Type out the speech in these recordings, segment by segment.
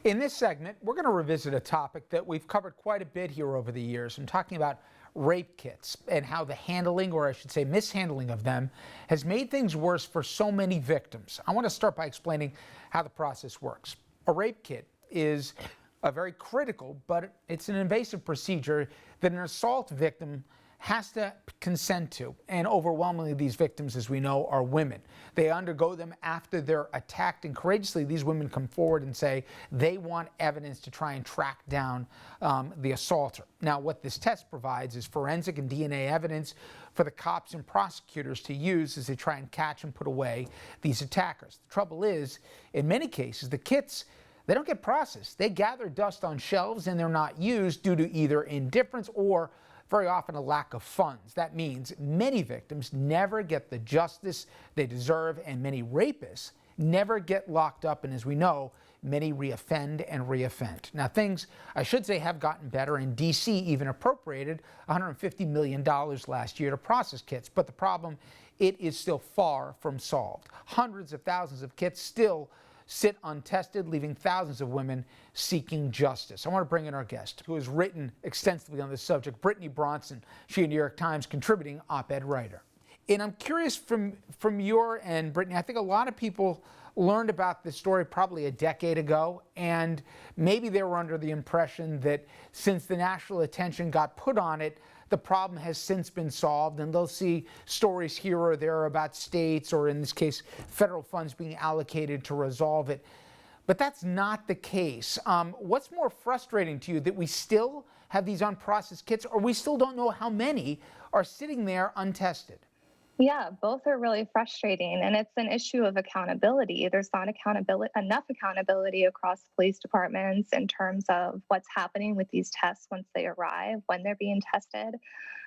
In this segment, we're going to revisit a topic that we've covered quite a bit here over the years. I'm talking about rape kits and how the handling, or I should say mishandling of them, has made things worse for so many victims. I want to start by explaining how the process works. A rape kit is a very critical, but it's an invasive procedure that an assault victim has to consent to, and overwhelmingly these victims, as we know, are women. They undergo them after they're attacked, and courageously these women come forward and say they want evidence to try and track down the assaulter. Now, what this test provides is forensic and DNA evidence for the cops and prosecutors to use as they try and catch and put away these attackers. The trouble is, in many cases, the kits, they don't get processed. They gather dust on shelves and they're not used due to either indifference or very often a lack of funds. That means many victims never get the justice they deserve, and many rapists never get locked up, and as we know, many reoffend and reoffend. Now, things, I should say, have gotten better, and D.C. even appropriated $150 million last year to process kits, but the problem, it is still far from solved. Hundreds of thousands of kits still sit untested, leaving thousands of women seeking justice. I want to bring in our guest, who has written extensively on this subject, Brittany Bronson. She, a New York Times contributing op-ed writer. And I'm curious from your end, Brittany, I think a lot of people learned about this story probably a decade ago, and maybe they were under the impression that since the national attention got put on it, the problem has since been solved, and they'll see stories here or there about states, or in this case, federal funds being allocated to resolve it. But that's not the case. What's more frustrating to you, that we still have these unprocessed kits, or we still don't know how many are sitting there untested? Yeah, both are really frustrating, and it's an issue of accountability. There's not enough accountability across police departments in terms of what's happening with these tests once they arrive, when they're being tested.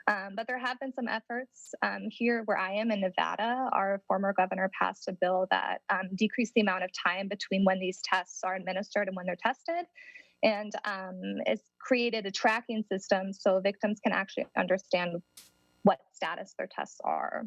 But there have been some efforts here where I am in Nevada. Our former governor passed a bill that decreased the amount of time between when these tests are administered and when they're tested. And it's created a tracking system so victims can actually understand what status their tests are.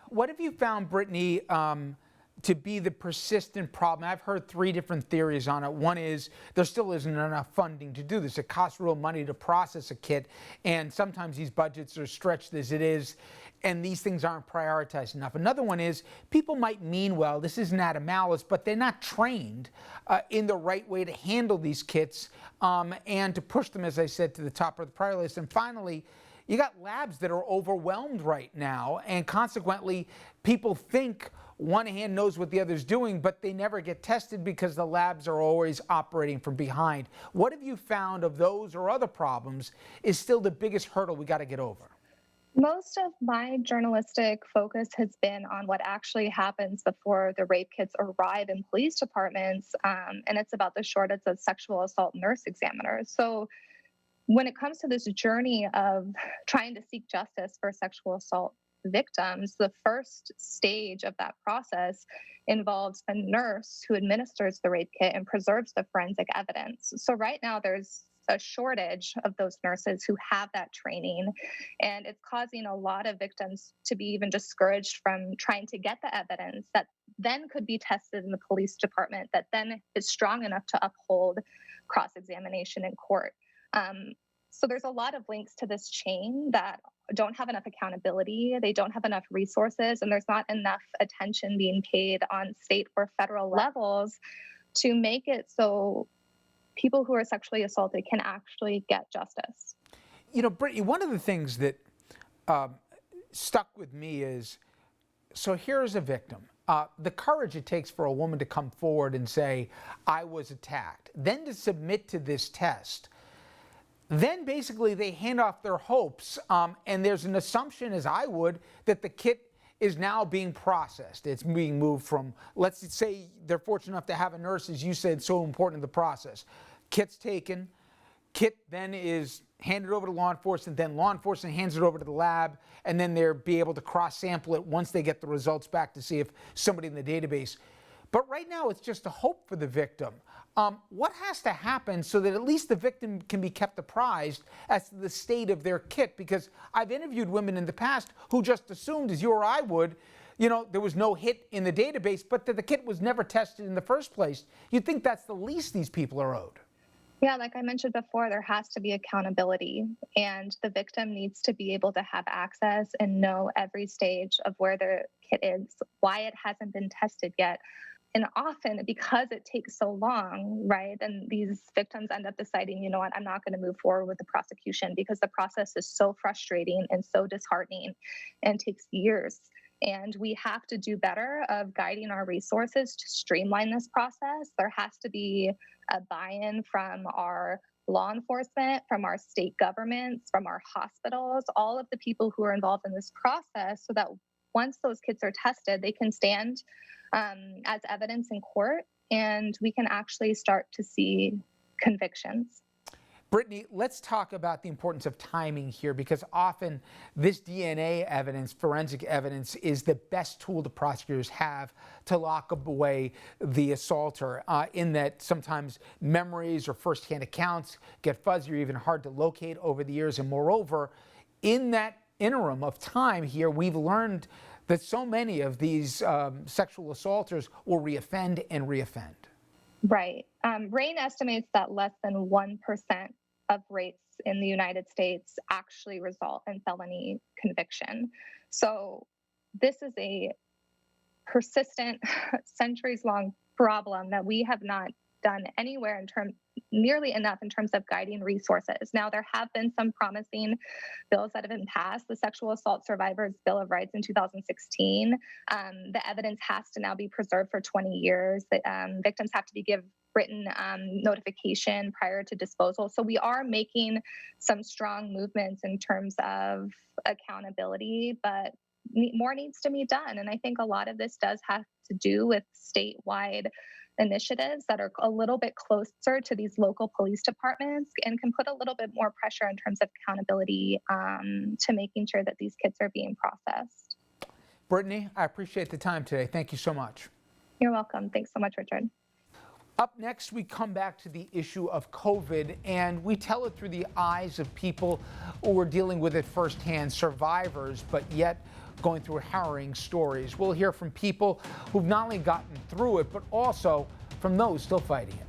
What have you found, Brittany, to be the persistent problem? I've heard three different theories on it. One is there still isn't enough funding to do this. It costs real money to process a kit, and sometimes these budgets are stretched as it is, and these things aren't prioritized enough. Another one is people might mean well, this isn't out of malice, but they're not trained in the right way to handle these kits and to push them, as I said, to the top of the priority list. And finally, you got labs that are overwhelmed right now, and consequently, people think one hand knows what the other's doing, but they never get tested because the labs are always operating from behind. What have you found of those or other problems is still the biggest hurdle we got to get over? Most of my journalistic focus has been on what actually happens before the rape kits arrive in police departments, and it's about the shortage of sexual assault nurse examiners. So when it comes to this journey of trying to seek justice for sexual assault victims, the first stage of that process involves a nurse who administers the rape kit and preserves the forensic evidence. So right now there's a shortage of those nurses who have that training, and it's causing a lot of victims to be even discouraged from trying to get the evidence that then could be tested in the police department, that then is strong enough to uphold cross-examination in court. So there's a lot of links to this chain that don't have enough accountability, they don't have enough resources, and there's not enough attention being paid on state or federal levels to make it so people who are sexually assaulted can actually get justice. You know, Brittany, one of the things that stuck with me is, so here's a victim. The courage it takes for a woman to come forward and say, I was attacked, then to submit to this test. Then basically they hand off their hopes, and there's an assumption, as I would, that the kit is now being processed. It's being moved from, let's say they're fortunate enough to have a nurse, as you said, so important in the process. Kit's taken, kit then is handed over to law enforcement, then law enforcement hands it over to the lab, and then they'll be able to cross-sample it once they get the results back to see if somebody in the database. But right now, it's just a hope for the victim. What has to happen so that at least the victim can be kept apprised as to the state of their kit? Because I've interviewed women in the past who just assumed, as you or I would, there was no hit in the database, but that the kit was never tested in the first place. You'd think that's the least these people are owed. Yeah, like I mentioned before, there has to be accountability, and the victim needs to be able to have access and know every stage of where their kit is, why it hasn't been tested yet. And often, because it takes so long, right, and these victims end up deciding, you know what, I'm not going to move forward with the prosecution because the process is so frustrating and so disheartening and takes years. And we have to do better of guiding our resources to streamline this process. There has to be a buy-in from our law enforcement, from our state governments, from our hospitals, all of the people who are involved in this process, so that once those kits are tested, they can stand as evidence in court, and we can actually start to see convictions. Brittany, let's talk about the importance of timing here, because often this DNA evidence, forensic evidence, is the best tool the prosecutors have to lock away the assaulter, in that sometimes memories or firsthand accounts get fuzzy or even hard to locate over the years. And moreover, in that interim of time here, we've learned that so many of these sexual assaulters will reoffend and reoffend. Right. RAIN estimates that less than 1% of rapes in the United States actually result in felony conviction. So this is a persistent, centuries-long problem that we have not done anywhere nearly enough in terms of guiding resources. Now, there have been some promising bills that have been passed. The Sexual Assault Survivors Bill of Rights in 2016. The evidence has to now be preserved for 20 years. Victims have to be given written notification prior to disposal. So we are making some strong movements in terms of accountability, but more needs to be done. And I think a lot of this does have to do with statewide initiatives that are a little bit closer to these local police departments and can put a little bit more pressure in terms of accountability to making sure that these kits are being processed. Brittany, I appreciate the time today. Thank you so much. You're welcome. Thanks so much, Richard. Up next, we come back to the issue of COVID, and we tell it through the eyes of people who are dealing with it firsthand, survivors, but yet going through harrowing stories. We'll hear from people who've not only gotten through it, but also from those still fighting it.